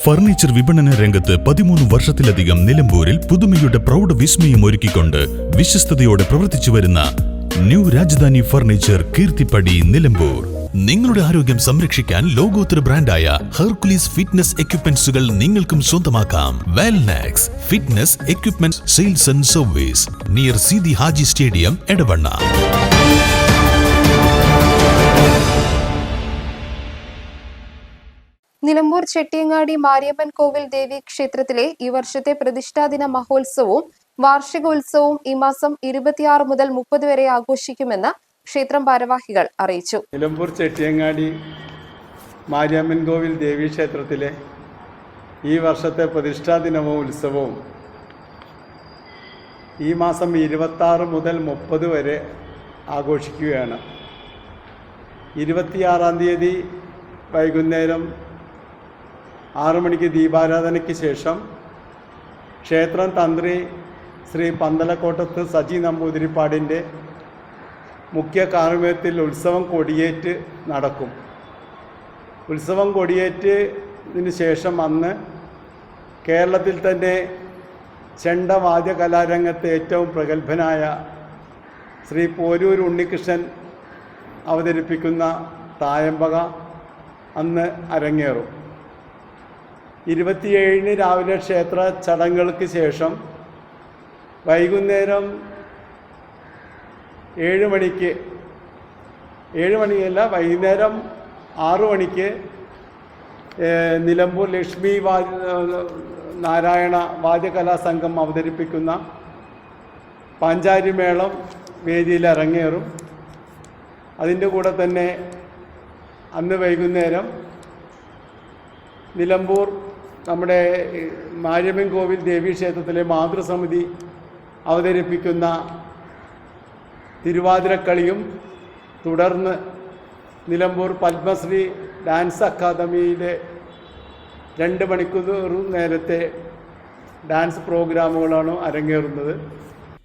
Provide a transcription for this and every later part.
Furniture വിപണന രംഗത്ത് 13 വർഷത്തിലധികം നിലമ്പൂരിൽ പുതുമയുടെ പ്രൗഢ വിസ്മയം ഒരുക്കിക്കൊണ്ട് വിശ്വസ്തയോടെ പ്രവർത്തിച്ചു വരുന്ന ന്യൂ രാജധാനി ഫർണിച്ചർ കീർത്തിപ്പടി നിലമ്പൂർ. നിങ്ങളുടെ ആരോഗ്യം സംരക്ഷിക്കാൻ ലോകോത്തര ബ്രാൻഡായ ഹെർക്കുലീസ് ഫിറ്റ്നസ് എക്യുപ്മെന്റ്സുകൾ നിങ്ങൾക്കും സ്വന്തമാക്കാം. Wellnex fitness equipment sales and service near Seethi Haji stadium, Edavanna. Nilambur Chettiyangadi Mariamman കോവിൽ ദേവി ക്ഷേത്രത്തിലെ ഈ വർഷത്തെ പ്രതിഷ്ഠാദിന മഹോത്സവവും വാർഷികോത്സവവും ഈ മാസം 26 മുതൽ 30 വരെ ആഘോഷിക്കുമെന്ന് ക്ഷേത്രം ഭാരവാഹികൾ അറിയിച്ചു. നിലമ്പൂർ ചെട്ടിയങ്ങാടി മാരിയമ്മൻ കോവിൽ ദേവി ക്ഷേത്രത്തിലെ ഈ വർഷത്തെ പ്രതിഷ്ഠാദിനവും ഉത്സവവും ഈ മാസം 26 മുതൽ 30 വരെ ആഘോഷിക്കുകയാണ്. 26-ാം തീയതി വൈകുന്നേരം 6 മണിക്ക് ദീപാരാധനയ്ക്ക് ശേഷം ക്ഷേത്രം തന്ത്രി ശ്രീ പന്തലക്കോട്ടത്ത് സജി നമ്പൂതിരിപ്പാടിൻ്റെ മുഖ്യ കാർമ്മികത്തിൽ ഉത്സവം കൊടിയേറ്റ് നടക്കും. ഉത്സവം കൊടിയേറ്റിന് ശേഷം അന്ന് കേരളത്തിൽ തന്നെ ചെണ്ടവാദ്യ കലാരംഗത്ത് ഏറ്റവും പ്രഗത്ഭനായ ശ്രീ പോരൂർ ഉണ്ണികൃഷ്ണൻ അവതരിപ്പിക്കുന്ന തായമ്പക അന്ന് അരങ്ങേറും. 27-ന് രാവിലെ ക്ഷേത്ര ചടങ്ങുകൾക്ക് ശേഷം വൈകുന്നേരം 7 മണിക്ക് വൈകുന്നേരം 6 മണിക്ക് നിലമ്പൂർ ലക്ഷ്മി നാരായണ വാദ്യകലാ സംഘം അവതരിപ്പിക്കുന്ന പാഞ്ചാരി മേളം വേദിയിൽ അരങ്ങേറും. അതിൻ്റെ കൂടെ തന്നെ അന്ന് വൈകുന്നേരം നിലമ്പൂർ നമ്മുടെ മാരിയമ്മൻ കോവിൽ ദേവീ ക്ഷേത്രത്തിലെ മാതൃസമിതി അവതരിപ്പിക്കുന്ന തിരുവാതിരക്കളിയും തുടർന്ന് നിലമ്പൂർ പത്മശ്രീ ഡാൻസ് അക്കാദമിയിലെ 2 മണിക്കൂർ നേരത്തെ ഡാൻസ് പ്രോഗ്രാമുകളാണ് അരങ്ങേറുന്നത്.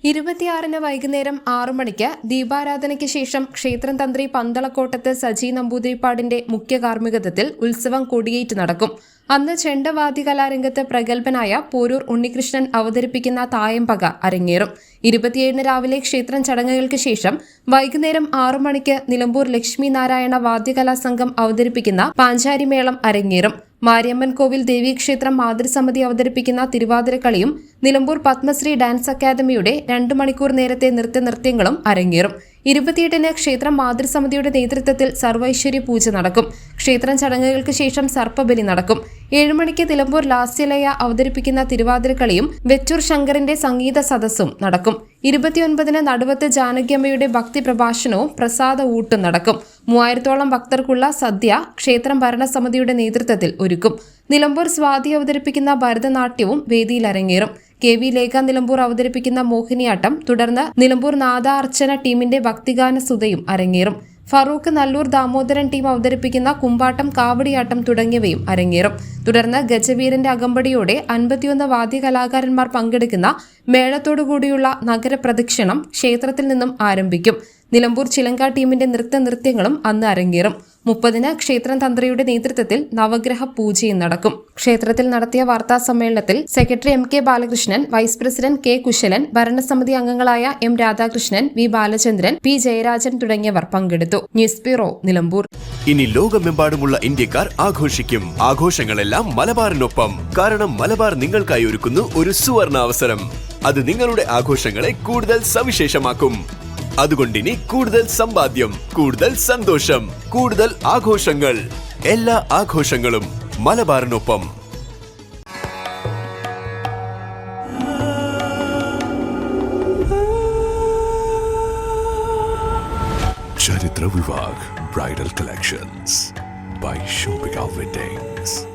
26-ന് വൈകുന്നേരം 6 മണിക്ക് ദീപാരാധനയ്ക്ക് ശേഷം ക്ഷേത്രം തന്ത്രി പന്തളക്കോട്ടത്ത് സജി നമ്പൂതിരിപ്പാടിന്റെ മുഖ്യ കാർമ്മികത്വത്തിൽ ഉത്സവം കൊടിയേറ്റ് നടക്കും. അന്ന് ചെണ്ടവാദ്യ കലാരംഗത്ത് പ്രഗത്ഭനായ പോരൂർ ഉണ്ണികൃഷ്ണൻ അവതരിപ്പിക്കുന്ന തായമ്പക അരങ്ങേറും. 27-ന് രാവിലെ ക്ഷേത്രം ചടങ്ങുകൾക്ക് ശേഷം വൈകുന്നേരം 6 മണിക്ക് നിലമ്പൂർ ലക്ഷ്മി നാരായണ വാദ്യകലാ സംഘം അവതരിപ്പിക്കുന്ന പാഞ്ചാരി മേളം അരങ്ങേറും. മാരിയമ്മൻ കോവിൽ ദേവീക്ഷേത്രം മാതൃസമിതി അവതരിപ്പിക്കുന്ന തിരുവാതിരക്കളിയും നിലമ്പൂർ പത്മശ്രീ ഡാൻസ് അക്കാദമിയുടെ 2 മണിക്കൂർ നേരത്തെ നൃത്യങ്ങളും അരങ്ങേറും. 28-ന് ക്ഷേത്രം മാതൃസമിതിയുടെ നേതൃത്വത്തിൽ സർവൈശ്വര്യ പൂജ നടക്കും. ക്ഷേത്രം ചടങ്ങുകൾക്ക് ശേഷം സർപ്പബലി നടക്കും. 7 മണിക്ക് നിലമ്പൂർ ലാസ്യലയ അവതരിപ്പിക്കുന്ന തിരുവാതിരക്കളിയും വെച്ചൂർ ശങ്കറിന്റെ സംഗീത സദസ്സും നടക്കും. 29-ന് നടുവത്ത് ജാനകിയമ്മയുടെ ഭക്തി പ്രഭാഷണവും പ്രസാദ ഊട്ടും നടക്കും. 3000-ഓളം ഭക്തർക്കുള്ള സദ്യ ക്ഷേത്രം ഭരണസമിതിയുടെ നേതൃത്വത്തിൽ ഒരുക്കും. നിലമ്പൂർ സ്വാതി അവതരിപ്പിക്കുന്ന ഭരതനാട്യവും വേദിയിൽ അരങ്ങേറും. KV ലേഖ നിലമ്പൂർ അവതരിപ്പിക്കുന്ന മോഹിനിയാട്ടം, തുടർന്ന് നിലമ്പൂർ നാദ അർച്ചന ടീമിന്റെ ഭക്തിഗാന സുധയും അരങ്ങേറും. ഫറൂഖ് നല്ലൂർ ദാമോദരൻ ടീം അവതരിപ്പിക്കുന്ന കുമ്പാട്ടം, കാവടിയാട്ടം തുടങ്ങിയവയും അരങ്ങേറും. തുടർന്ന് ഗജവീരന്റെ അകമ്പടിയോടെ 51 വാദ്യകലാകാരന്മാർ പങ്കെടുക്കുന്ന മേളത്തോടുകൂടിയുള്ള നഗരപ്രദക്ഷിണം ക്ഷേത്രത്തിൽ നിന്നും ആരംഭിക്കും. നിലമ്പൂർ ചിലങ്ക ടീമിന്റെ നൃത്യങ്ങളും അന്ന് അരങ്ങേറും. 30-ന് ക്ഷേത്രം തന്ത്രിയുടെ നേതൃത്വത്തിൽ നവഗ്രഹ പൂജയും നടക്കും. ക്ഷേത്രത്തിൽ നടത്തിയ വാർത്താ സമ്മേളനത്തിൽ secretary MK Balakrishnan, vice president K Kushalan, ഭരണസമിതി അംഗങ്ങളായ M Radhakrishnan, V Balachandran, P Jayarajan തുടങ്ങിയവർ പങ്കെടുത്തു. News bureau, Nilambur. ഇനി ലോകമെമ്പാടുമുള്ള ഇന്ത്യക്കാർ ആഘോഷിക്കും. ആഘോഷങ്ങളെല്ലാം മലബാറിനൊപ്പം. കാരണം മലബാർ നിങ്ങൾക്കായി ഒരുക്കുന്നു ഒരു സുവർണ അവസരം. അത് നിങ്ങളുടെ ആഘോഷങ്ങളെ കൂടുതൽ സവിശേഷമാക്കും. അതുകൊണ്ടിനി കൂടുതൽ സമ്പാദ്യം, കൂടുതൽ സന്തോഷം, കൂടുതൽ ആഘോഷങ്ങൾ. എല്ലാ ആഘോഷങ്ങളും മലബാറിനൊപ്പം. ചരിത്ര Vivah bridal collections by Shobhika Weddings.